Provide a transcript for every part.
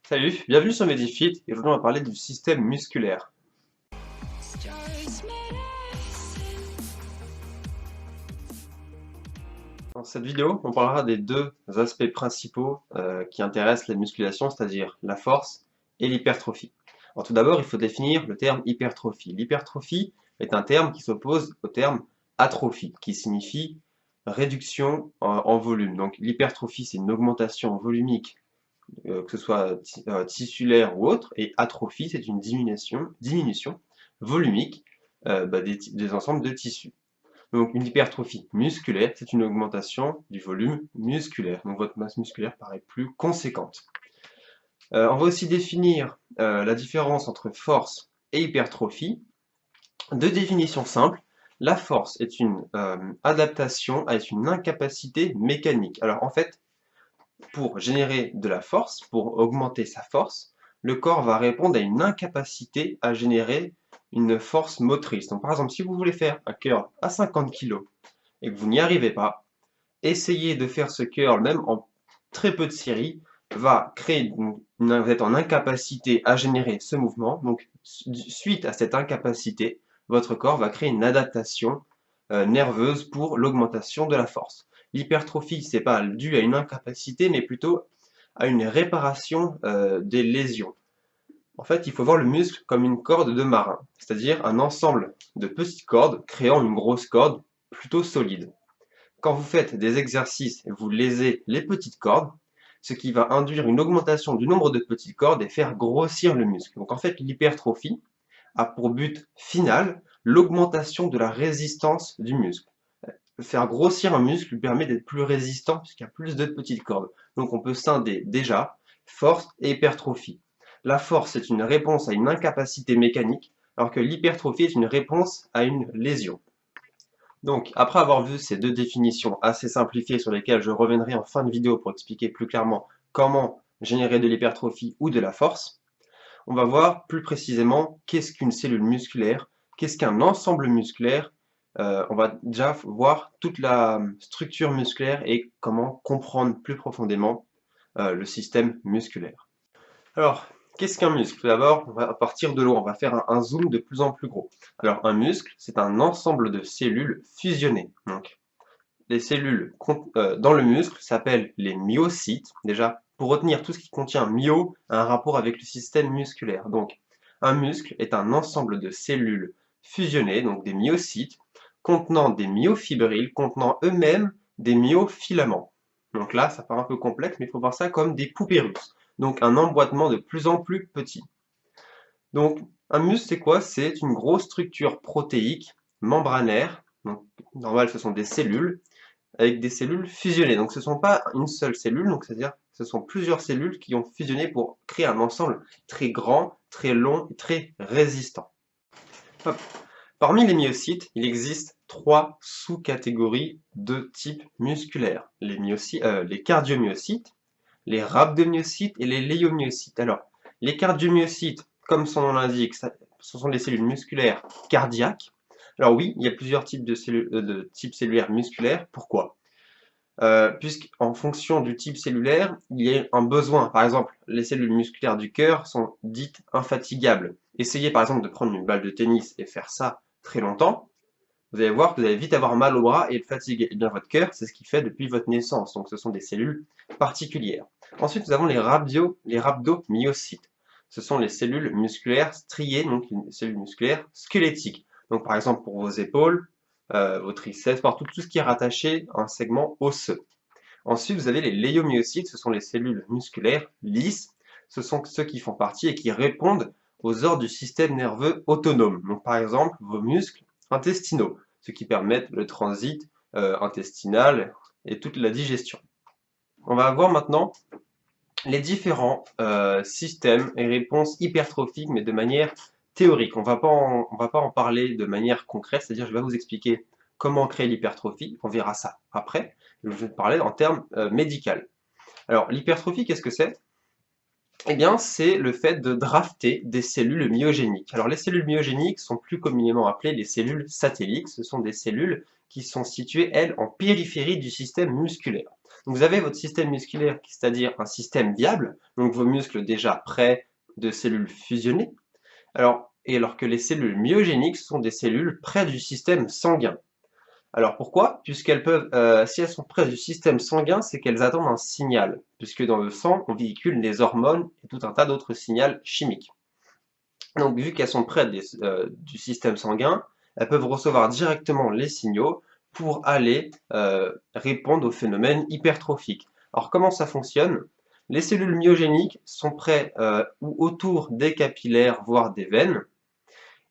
Salut, bienvenue sur Medifit et aujourd'hui on va parler du système musculaire. Dans cette vidéo, on parlera des deux aspects principaux qui intéressent la musculation, c'est-à-dire la force et l'hypertrophie. Alors tout d'abord, il faut définir le terme hypertrophie. L'hypertrophie est un terme qui s'oppose au terme atrophie, qui signifie réduction en volume. Donc l'hypertrophie, c'est une augmentation volumique, que ce soit tissulaire ou autre, et atrophie, c'est une diminution volumique des ensembles de tissus. Donc une hypertrophie musculaire, c'est une augmentation du volume musculaire. Donc votre masse musculaire paraît plus conséquente. On va aussi définir la différence entre force et hypertrophie. Deux définitions simples. La force est une adaptation à une incapacité mécanique. Alors en fait, pour générer de la force, pour augmenter sa force, le corps va répondre à une incapacité à générer une force motrice. Donc par exemple, si vous voulez faire un curl à 50 kg et que vous n'y arrivez pas, essayez de faire ce curl même en très peu de séries, va créer vous êtes en incapacité à générer ce mouvement. Donc suite à cette incapacité, votre corps va créer une adaptation nerveuse pour l'augmentation de la force. L'hypertrophie, c'est pas dû à une incapacité, mais plutôt à une réparation des lésions. En fait, il faut voir le muscle comme une corde de marin, c'est-à-dire un ensemble de petites cordes créant une grosse corde plutôt solide. Quand vous faites des exercices et vous lésez les petites cordes, ce qui va induire une augmentation du nombre de petites cordes et faire grossir le muscle. Donc en fait, l'hypertrophie a pour but final l'augmentation de la résistance du muscle. Faire grossir un muscle lui permet d'être plus résistant puisqu'il y a plus de petites cordes. Donc on peut scinder déjà force et hypertrophie. La force est une réponse à une incapacité mécanique, alors que l'hypertrophie est une réponse à une lésion. Donc, après avoir vu ces deux définitions assez simplifiées sur lesquelles je reviendrai en fin de vidéo pour expliquer plus clairement comment générer de l'hypertrophie ou de la force, on va voir plus précisément qu'est-ce qu'une cellule musculaire, qu'est-ce qu'un ensemble musculaire. On va déjà voir toute la structure musculaire et comment comprendre plus profondément le système musculaire. Alors, qu'est-ce qu'un muscle? Tout d'abord, on va partir de loin, on va faire un zoom de plus en plus gros. Alors, un muscle, c'est un ensemble de cellules fusionnées. Donc, les cellules dans le muscle s'appellent les myocytes. Déjà, pour retenir tout ce qui contient myo a un rapport avec le système musculaire. Donc, un muscle est un ensemble de cellules fusionnées, donc des myocytes, contenant des myofibrilles, contenant eux-mêmes des myofilaments. Donc là, ça paraît un peu complexe, mais il faut voir ça comme des poupées russes. Donc un emboîtement de plus en plus petit. Donc un muscle, c'est quoi? C'est une grosse structure protéique, membranaire. Donc normal, ce sont des cellules, avec des cellules fusionnées. Donc ce ne sont pas une seule cellule, donc c'est-à-dire ce sont plusieurs cellules qui ont fusionné pour créer un ensemble très grand, très long et très résistant. Hop. Parmi les myocytes, il existe trois sous-catégories de type musculaire. Les cardiomyocytes, les rhabdomyocytes et les léomyocytes. Alors, les cardiomyocytes, comme son nom l'indique, ce sont des cellules musculaires cardiaques. Alors oui, il y a plusieurs types de types cellulaires musculaires. Pourquoi? Puisqu'en fonction du type cellulaire, il y a un besoin. Par exemple, les cellules musculaires du cœur sont dites infatigables. Essayez par exemple de prendre une balle de tennis et faire ça très longtemps, vous allez voir que vous allez vite avoir mal au bras et être fatigué. Et bien votre cœur, c'est ce qu'il fait depuis votre naissance, donc ce sont des cellules particulières. Ensuite, nous avons les rhabdomyocytes. Ce sont les cellules musculaires striées, donc les cellules musculaires squelettiques. Donc par exemple pour vos épaules, vos triceps, partout, tout ce qui est rattaché à un segment osseux. Ensuite, vous avez les léomyocytes, ce sont les cellules musculaires lisses. Ce sont ceux qui font partie et qui répondent aux ordres du système nerveux autonome. Donc par exemple, vos muscles intestinaux, ce qui permettent le transit intestinal et toute la digestion. On va voir maintenant les différents systèmes et réponses hypertrophiques, mais de manière théorique. On va pas en parler de manière concrète, c'est-à-dire je vais vous expliquer comment créer l'hypertrophie, on verra ça après. Je vais parler en termes médicaux. Alors l'hypertrophie, qu'est-ce que c'est? Eh bien, c'est le fait de drafter des cellules myogéniques. Alors les cellules myogéniques sont plus communément appelées les cellules satellites. Ce sont des cellules qui sont situées, elles, en périphérie du système musculaire. Donc vous avez votre système musculaire, c'est-à-dire un système viable, donc vos muscles déjà prêts de cellules fusionnées, alors que les cellules myogéniques sont des cellules près du système sanguin. Alors pourquoi? Puisqu'elles peuvent, si elles sont près du système sanguin, c'est qu'elles attendent un signal, puisque dans le sang, on véhicule des hormones et tout un tas d'autres signaux chimiques. Donc vu qu'elles sont près du système sanguin, elles peuvent recevoir directement les signaux pour aller répondre au phénomène hypertrophique. Alors comment ça fonctionne? Les cellules myogéniques sont près ou autour des capillaires, voire des veines,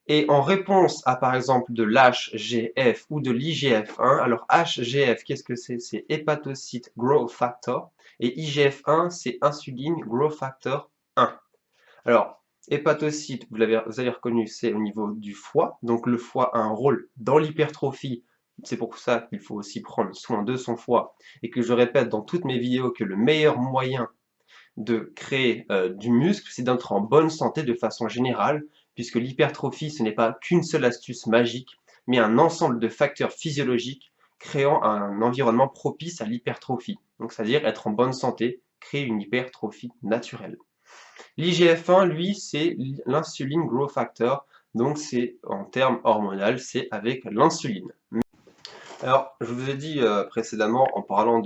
et en réponse à par exemple de l'HGF ou de l'IGF-1, alors HGF, qu'est-ce que c'est? C'est Hepatocyte Growth Factor, et IGF-1, c'est Insuline Growth Factor 1. Alors, hépatocyte, vous avez reconnu, c'est au niveau du foie, donc le foie a un rôle dans l'hypertrophie, c'est pour ça qu'il faut aussi prendre soin de son foie, et que je répète dans toutes mes vidéos que le meilleur moyen de créer du muscle, c'est d'être en bonne santé de façon générale, puisque l'hypertrophie, ce n'est pas qu'une seule astuce magique, mais un ensemble de facteurs physiologiques créant un environnement propice à l'hypertrophie. Donc, c'est-à-dire être en bonne santé, créer une hypertrophie naturelle. L'IGF-1, lui, c'est l'insuline growth factor, donc c'est en termes hormonal, c'est avec l'insuline. Alors, je vous ai dit précédemment, en parlant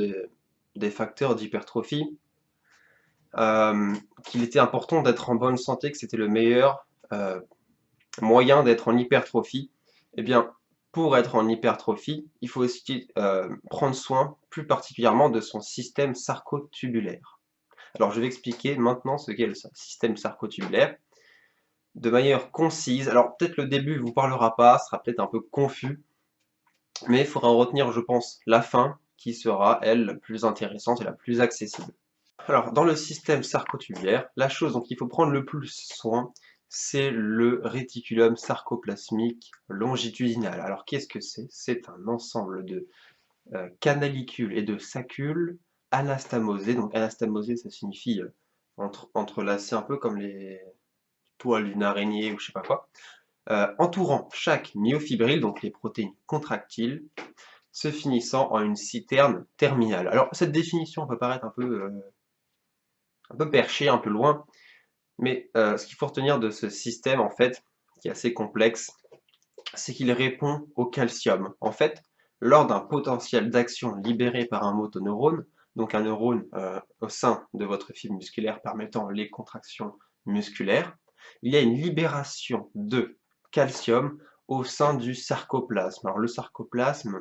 des facteurs d'hypertrophie, qu'il était important d'être en bonne santé, que c'était le meilleur moyen d'être en hypertrophie. Eh bien, pour être en hypertrophie, il faut aussi prendre soin plus particulièrement de son système sarcotubulaire. Alors, je vais expliquer maintenant ce qu'est le système sarcotubulaire de manière concise. Alors, peut-être le début ne vous parlera pas, sera peut-être un peu confus, mais il faudra en retenir, je pense, la fin qui sera, elle, la plus intéressante et la plus accessible. Alors, dans le système sarcotubulaire, la chose dont il faut prendre le plus soin, c'est le réticulum sarcoplasmique longitudinal. Alors, qu'est-ce que c'est? C'est un ensemble de canalicules et de saccules anastamosés. Donc, anastamosés, ça signifie entrelacés, un peu comme les toiles d'une araignée ou je sais pas quoi, entourant chaque myofibrille, donc les protéines contractiles, se finissant en une citerne terminale. Alors, cette définition peut paraître un peu perché, un peu loin, mais ce qu'il faut retenir de ce système, en fait, qui est assez complexe, c'est qu'il répond au calcium. En fait, lors d'un potentiel d'action libéré par un motoneurone, donc un neurone au sein de votre fibre musculaire permettant les contractions musculaires, il y a une libération de calcium au sein du sarcoplasme. Alors le sarcoplasme,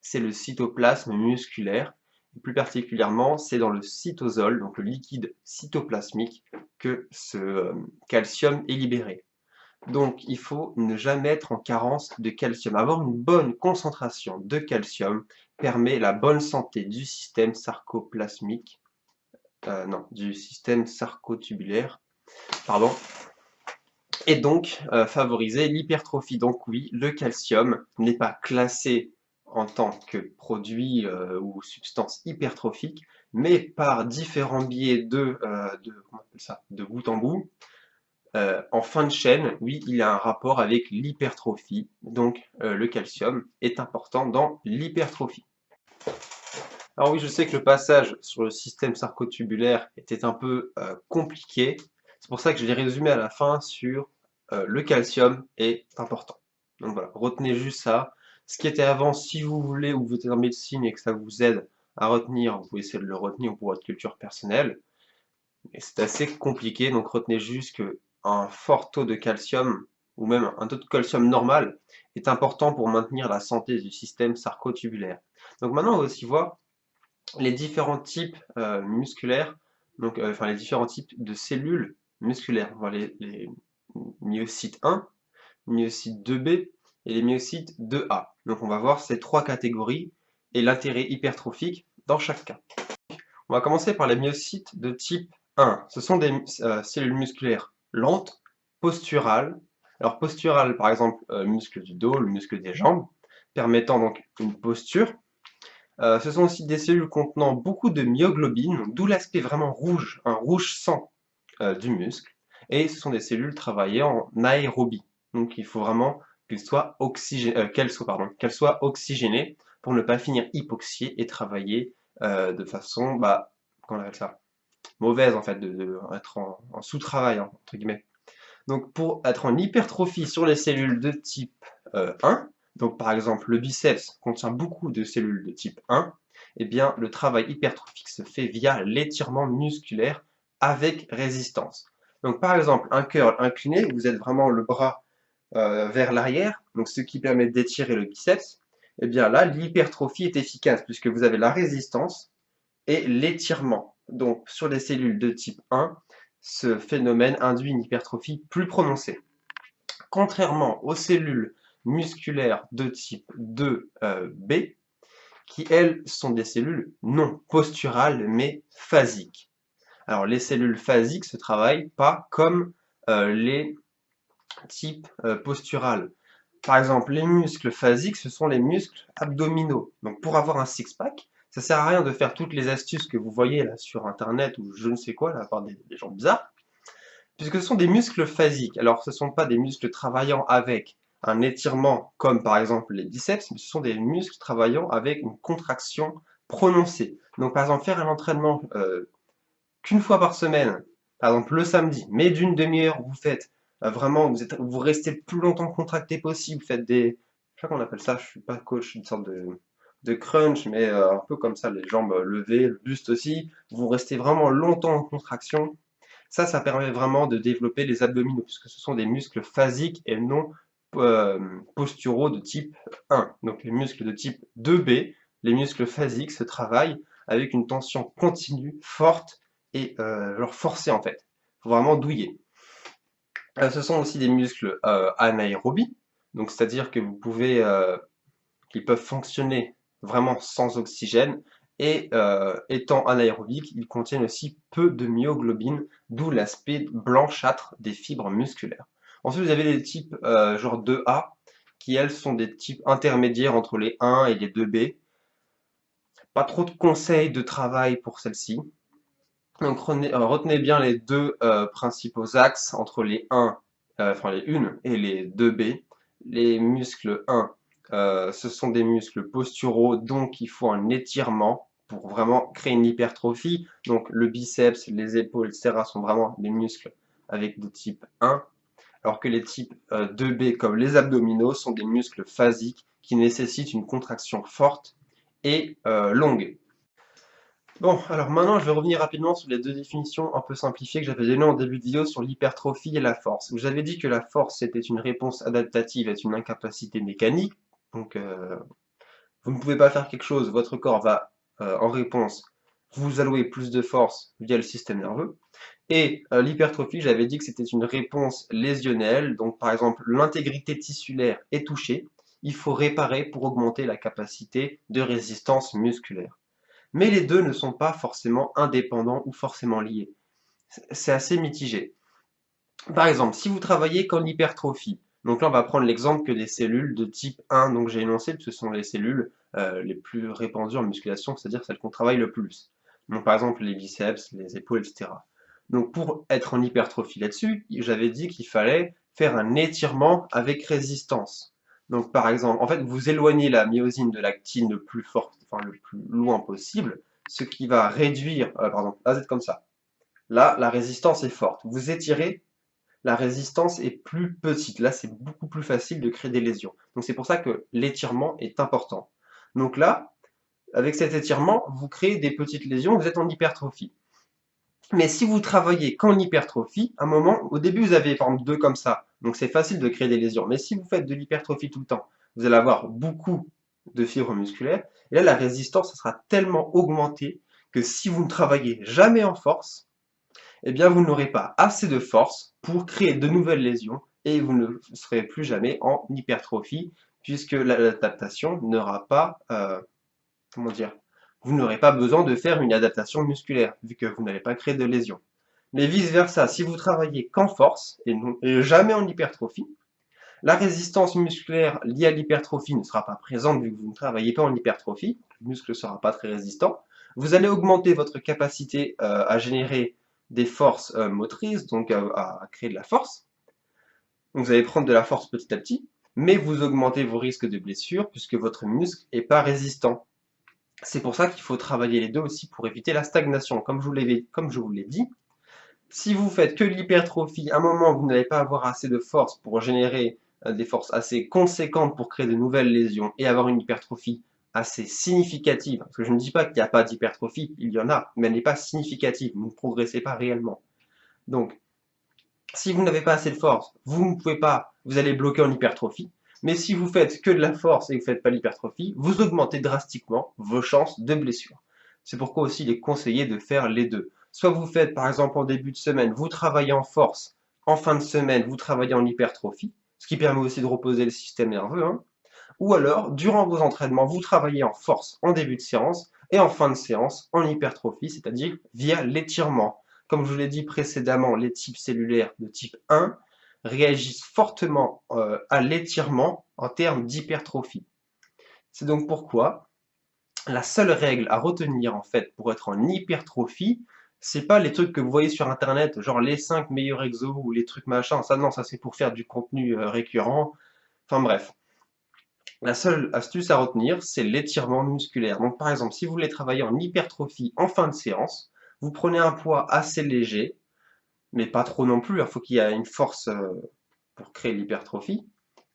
c'est le cytoplasme musculaire, et plus particulièrement, c'est dans le cytosol, donc le liquide cytoplasmique, que ce calcium est libéré. Donc il faut ne jamais être en carence de calcium. Avoir une bonne concentration de calcium permet la bonne santé du système sarcoplasmique, non, du système sarcotubulaire, pardon, et donc favoriser l'hypertrophie. Donc oui, le calcium n'est pas classé en tant que produit ou substance hypertrophique, mais par différents biais comment on appelle ça, de bout en bout, en fin de chaîne, oui, il a un rapport avec l'hypertrophie. Donc le calcium est important dans l'hypertrophie. Alors oui, je sais que le passage sur le système sarcotubulaire était un peu compliqué. C'est pour ça que je l'ai résumé à la fin sur le calcium est important. Donc voilà, retenez juste ça. Ce qui était avant, si vous voulez, ou vous êtes en médecine et que ça vous aide à retenir, vous pouvez essayer de le retenir pour votre culture personnelle. Mais c'est assez compliqué, donc retenez juste qu'un fort taux de calcium, ou même un taux de calcium normal, est important pour maintenir la santé du système sarcotubulaire. Donc maintenant, on va aussi voir les différents types musculaires, donc enfin les différents types de cellules musculaires. On va les myocytes 1, myocytes 2B et les myocytes 2A. Donc on va voir ces trois catégories et l'intérêt hypertrophique dans chaque cas. On va commencer par les myocytes de type 1. Ce sont des cellules musculaires lentes, posturales. Alors posturales, par exemple, le muscle du dos, le muscle des jambes, permettant donc une posture. Ce sont aussi des cellules contenant beaucoup de myoglobine, d'où l'aspect vraiment rouge, un rouge sang du muscle. Et ce sont des cellules travaillées en aérobie. Donc il faut vraiment qu'elles soient oxygénées pour ne pas finir hypoxiées et travailler de façon, bah, comment on appelle ça? Mauvaise en fait, être en sous-travail, hein, entre guillemets. Donc pour être en hypertrophie sur les cellules de type 1, donc par exemple le biceps contient beaucoup de cellules de type 1, eh bien le travail hypertrophique se fait via l'étirement musculaire avec résistance. Donc par exemple un curl incliné, vous êtes vraiment le bras vers l'arrière, donc ce qui permet d'étirer le biceps, eh bien là l'hypertrophie est efficace puisque vous avez la résistance et l'étirement. Donc sur les cellules de type 1, ce phénomène induit une hypertrophie plus prononcée. Contrairement aux cellules musculaires de type 2B, qui elles sont des cellules non posturales mais phasiques. Alors les cellules phasiques se travaillent pas comme les types posturales. Par exemple, les muscles phasiques, ce sont les muscles abdominaux. Donc pour avoir un six-pack, ça sert à rien de faire toutes les astuces que vous voyez là sur internet ou je ne sais quoi, là, par des gens bizarres, puisque ce sont des muscles phasiques. Alors ce ne sont pas des muscles travaillant avec un étirement comme par exemple les biceps, mais ce sont des muscles travaillant avec une contraction prononcée. Donc par exemple faire un entraînement qu'une fois par semaine, par exemple le samedi, mais d'une demi-heure, vous faites vraiment, vous restez le plus longtemps contracté possible, vous faites des, je sais pas comment on appelle ça, je suis pas coach, une sorte de crunch, mais un peu comme ça, les jambes levées, le buste aussi, vous restez vraiment longtemps en contraction. Ça permet vraiment de développer les abdominaux, puisque ce sont des muscles phasiques et non posturaux de type 1. Donc les muscles de type 2B, les muscles phasiques se travaillent avec une tension continue, forte et genre forcée en fait. Il faut vraiment douiller. Ce sont aussi des muscles anaérobies, donc c'est-à-dire que vous pouvez, qui peuvent fonctionner vraiment sans oxygène, et étant anaérobiques, ils contiennent aussi peu de myoglobine, d'où l'aspect blanchâtre des fibres musculaires. Ensuite, vous avez les types genre 2A, qui elles sont des types intermédiaires entre les 1 et les 2B. Pas trop de conseils de travail pour celles-ci. Donc retenez bien les deux principaux axes entre les 1, enfin les 1 et les 2B. Les muscles 1, ce sont des muscles posturaux, donc il faut un étirement pour vraiment créer une hypertrophie. Donc le biceps, les épaules, etc. sont vraiment des muscles avec de type 1, alors que les types 2B comme les abdominaux sont des muscles phasiques qui nécessitent une contraction forte et longue. Bon, alors maintenant je vais revenir rapidement sur les deux définitions un peu simplifiées que j'avais données en début de vidéo sur l'hypertrophie et la force. J'avais dit que la force c'était une réponse adaptative à une incapacité mécanique, donc vous ne pouvez pas faire quelque chose, votre corps va en réponse vous allouer plus de force via le système nerveux. Et l'hypertrophie, j'avais dit que c'était une réponse lésionnelle, donc par exemple l'intégrité tissulaire est touchée, il faut réparer pour augmenter la capacité de résistance musculaire. Mais les deux ne sont pas forcément indépendants ou forcément liés. C'est assez mitigé. Par exemple, si vous travaillez qu'en hypertrophie, donc là on va prendre l'exemple que des cellules de type 1, donc j'ai énoncé que ce sont les cellules les plus répandues en musculation, c'est-à-dire celles qu'on travaille le plus. Donc par exemple les biceps, les épaules, etc. Donc pour être en hypertrophie là-dessus, j'avais dit qu'il fallait faire un étirement avec résistance. Donc par exemple, en fait, vous éloignez la myosine de l'actine le plus fort, enfin le plus loin possible, ce qui va réduire, pardon, là vous êtes comme ça. Là, la résistance est forte. Vous étirez, la résistance est plus petite. Là, c'est beaucoup plus facile de créer des lésions. Donc c'est pour ça que l'étirement est important. Donc là, avec cet étirement, vous créez des petites lésions, vous êtes en hypertrophie. Mais si vous travaillez qu'en hypertrophie, à un moment, au début, vous avez par exemple deux comme ça, donc c'est facile de créer des lésions. Mais si vous faites de l'hypertrophie tout le temps, vous allez avoir beaucoup de fibres musculaires, et là, la résistance sera tellement augmentée que si vous ne travaillez jamais en force, eh bien, vous n'aurez pas assez de force pour créer de nouvelles lésions, et vous ne serez plus jamais en hypertrophie, puisque l'adaptation n'aura pas, comment dire, vous n'aurez pas besoin de faire une adaptation musculaire, vu que vous n'allez pas créer de lésions. Mais vice-versa, si vous travaillez qu'en force et jamais en hypertrophie, la résistance musculaire liée à l'hypertrophie ne sera pas présente vu que vous ne travaillez pas en hypertrophie, le muscle ne sera pas très résistant. Vous allez augmenter votre capacité à générer des forces motrices, donc à créer de la force. Donc vous allez prendre de la force petit à petit, mais vous augmentez vos risques de blessure puisque votre muscle n'est pas résistant. C'est pour ça qu'il faut travailler les deux aussi pour éviter la stagnation. Comme je vous l'ai dit, si vous faites que de l'hypertrophie, à un moment, vous n'allez pas avoir assez de force pour générer des forces assez conséquentes pour créer de nouvelles lésions et avoir une hypertrophie assez significative. Parce que je ne dis pas qu'il n'y a pas d'hypertrophie, il y en a, mais elle n'est pas significative, vous ne progressez pas réellement. Donc, si vous n'avez pas assez de force, vous ne pouvez pas, vous allez bloquer en hypertrophie. Mais si vous faites que de la force et que vous ne faites pas l'hypertrophie, vous augmentez drastiquement vos chances de blessure. C'est pourquoi aussi il est conseillé de faire les deux. Soit vous faites par exemple en début de semaine, vous travaillez en force, en fin de semaine, vous travaillez en hypertrophie, ce qui permet aussi de reposer le système nerveux, hein. Ou alors, durant vos entraînements, vous travaillez en force en début de séance et en fin de séance en hypertrophie, c'est-à-dire via l'étirement. Comme je vous l'ai dit précédemment, les types cellulaires de type 1 réagissent fortement à l'étirement en termes d'hypertrophie. C'est donc pourquoi la seule règle à retenir en fait pour être en hypertrophie, c'est pas les trucs que vous voyez sur internet, genre les 5 meilleurs exos ou les trucs machin, ça non, ça c'est pour faire du contenu récurrent. Enfin bref, la seule astuce à retenir, c'est l'étirement musculaire. Donc par exemple, si vous voulez travailler en hypertrophie en fin de séance, vous prenez un poids assez léger, mais pas trop non plus, il faut qu'il y ait une force pour créer l'hypertrophie,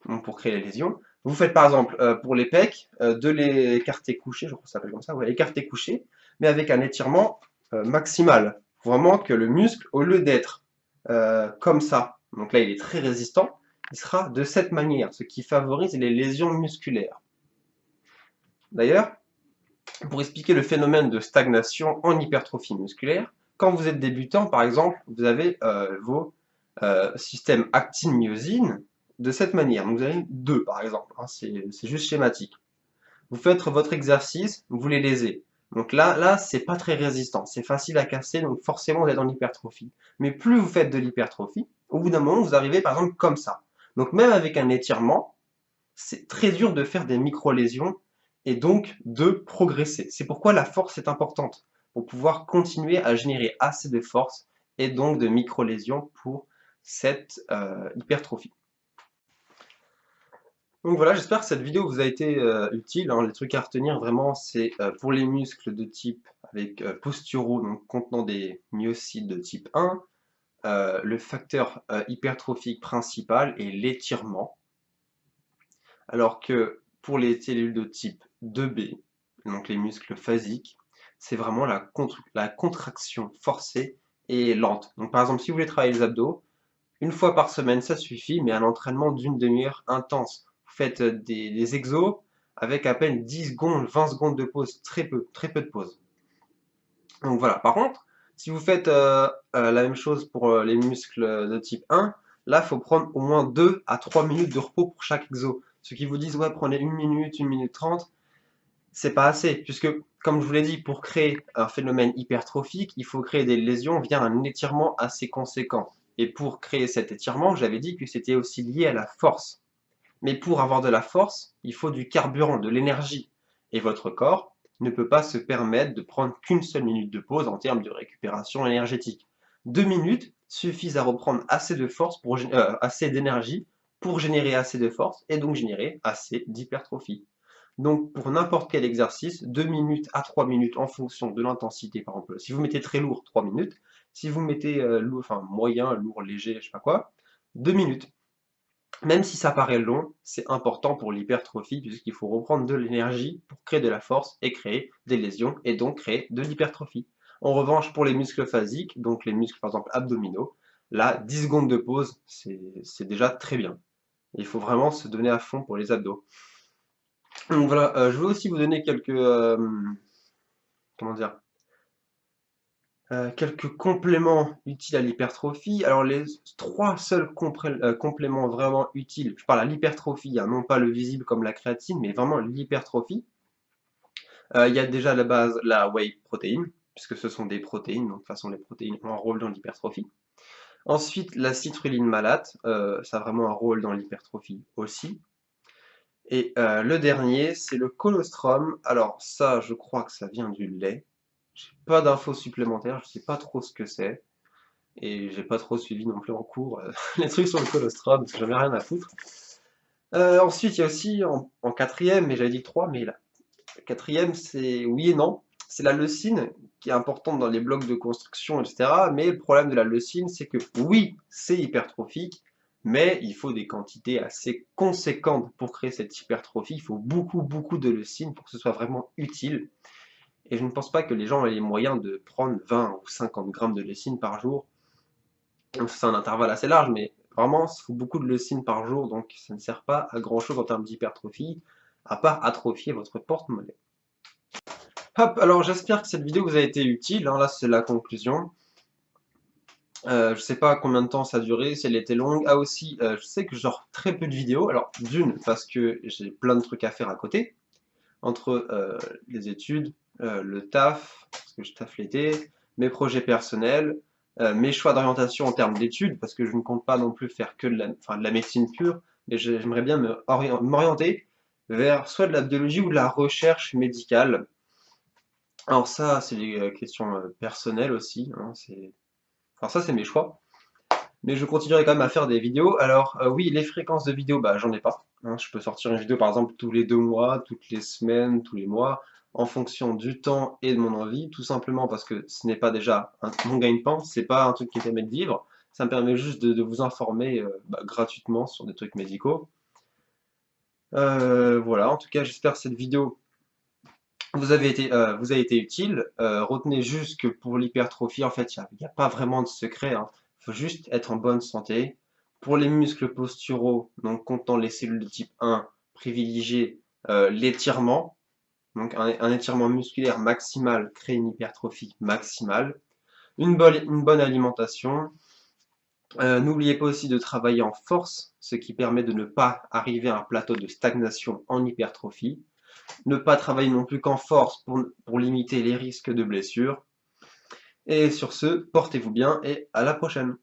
donc pour créer les lésions. Vous faites par exemple pour les pecs, de l'écarté couché, je crois que ça s'appelle comme ça, ouais, écarté couché, mais avec un étirement maximal. Vraiment que le muscle, au lieu d'être comme ça, donc là il est très résistant, il sera de cette manière, ce qui favorise les lésions musculaires. D'ailleurs, pour expliquer le phénomène de stagnation en hypertrophie musculaire, quand vous êtes débutant, par exemple, vous avez vos systèmes actine-myosine de cette manière. Donc vous avez deux, par exemple, hein, c'est juste schématique. Vous faites votre exercice, vous les lésez. Donc là, c'est pas très résistant, c'est facile à casser, donc forcément vous êtes en hypertrophie. Mais plus vous faites de l'hypertrophie, au bout d'un moment, vous arrivez par exemple comme ça. Donc même avec un étirement, c'est très dur de faire des micro-lésions et donc de progresser. C'est pourquoi la force est importante, pour pouvoir continuer à générer assez de force et donc de micro-lésions pour cette hypertrophie. Donc voilà, j'espère que cette vidéo vous a été utile, hein. Les trucs à retenir vraiment, c'est pour les muscles de type avec posturaux, donc contenant des myocytes de type 1, le facteur hypertrophique principal est l'étirement. Alors que pour les cellules de type 2B, donc les muscles phasiques, c'est vraiment la contraction forcée et lente. Donc par exemple, si vous voulez travailler les abdos, une fois par semaine, ça suffit, mais un entraînement d'une demi-heure intense. Vous faites des exos avec à peine 10 secondes, 20 secondes de pause, très peu de pause. Donc voilà. Par contre, si vous faites la même chose pour les muscles de type 1, là, il faut prendre au moins 2 à 3 minutes de repos pour chaque exo. Ceux qui vous disent, ouais, prenez 1 minute 30, c'est pas assez, puisque, comme je vous l'ai dit, pour créer un phénomène hypertrophique, il faut créer des lésions via un étirement assez conséquent. Et pour créer cet étirement, j'avais dit que c'était aussi lié à la force. Mais pour avoir de la force, il faut du carburant, de l'énergie. Et votre corps ne peut pas se permettre de prendre qu'une seule minute de pause en termes de récupération énergétique. 2 minutes suffisent à reprendre assez de force assez d'énergie pour générer assez de force et donc générer assez d'hypertrophie. Donc pour n'importe quel exercice, 2 minutes à 3 minutes en fonction de l'intensité. Par exemple, si vous mettez très lourd, 3 minutes. Si vous mettez moyen, lourd, léger, je sais pas quoi, 2 minutes. Même si ça paraît long, c'est important pour l'hypertrophie puisqu'il faut reprendre de l'énergie pour créer de la force et créer des lésions et donc créer de l'hypertrophie. En revanche, pour les muscles phasiques, donc les muscles par exemple abdominaux, là, 10 secondes de pause, c'est déjà très bien. Il faut vraiment se donner à fond pour les abdos. Donc voilà, je veux aussi vous donner comment dire, quelques compléments utiles à l'hypertrophie. Alors les trois seuls compléments vraiment utiles, je parle à l'hypertrophie, hein, non pas le visible comme la créatine, mais vraiment l'hypertrophie. Il y a déjà à la base la whey protéine, puisque ce sont des protéines, donc de toute façon les protéines ont un rôle dans l'hypertrophie. Ensuite, la citrulline malate, ça a vraiment un rôle dans l'hypertrophie aussi. Et le dernier, c'est le colostrum. Alors ça, je crois que ça vient du lait. J'ai pas d'infos supplémentaires, je sais pas trop ce que c'est. Et j'ai pas trop suivi non plus en cours les trucs sur le colostrum, parce que j'en ai rien à foutre. Ensuite, il y a aussi en quatrième, mais j'avais dit 3, mais là, Quatrième, c'est oui et non. C'est la leucine qui est importante dans les blocs de construction, etc. Mais le problème de la leucine, c'est que oui, c'est hypertrophique, mais il faut des quantités assez conséquentes pour créer cette hypertrophie. Il faut beaucoup, beaucoup de leucine pour que ce soit vraiment utile. Et je ne pense pas que les gens aient les moyens de prendre 20 ou 50 grammes de leucine par jour. Donc c'est un intervalle assez large, mais vraiment, il faut beaucoup de leucine par jour, donc ça ne sert pas à grand chose en termes d'hypertrophie, à part atrophier votre porte-monnaie. Hop, alors j'espère que cette vidéo vous a été utile, hein, là c'est la conclusion. Je sais pas combien de temps ça a duré, si elle était longue. Ah aussi, je sais que je sors très peu de vidéos, alors d'une, parce que j'ai plein de trucs à faire à côté, entre les études, le taf, parce que je taffe l'été, mes projets personnels, mes choix d'orientation en termes d'études, parce que je ne compte pas non plus faire que de la médecine pure, mais j'aimerais bien m'orienter vers soit de la biologie ou de la recherche médicale. Alors ça, c'est des questions personnelles aussi, hein, enfin ça c'est mes choix. Mais je continuerai quand même à faire des vidéos. Alors oui, les fréquences de vidéos, bah j'en ai pas, hein. Je peux sortir une vidéo par exemple tous les 2 mois, toutes les semaines, tous les mois, en fonction du temps et de mon envie, tout simplement parce que ce n'est pas déjà mon gagne-pain, c'est pas un truc qui me permet de vivre, ça me permet juste de vous informer gratuitement sur des trucs médicaux. Voilà, en tout cas j'espère que cette vidéo vous a été utile. Retenez juste que pour l'hypertrophie, en fait, il n'y a pas vraiment de secret, hein. Il faut juste être en bonne santé. Pour les muscles posturaux, donc comptant les cellules de type 1, privilégiez l'étirement. Donc un étirement musculaire maximal crée une hypertrophie maximale. Une bonne alimentation. N'oubliez pas aussi de travailler en force, ce qui permet de ne pas arriver à un plateau de stagnation en hypertrophie. Ne pas travailler non plus qu'en force pour limiter les risques de blessures. Et sur ce, portez-vous bien et à la prochaine.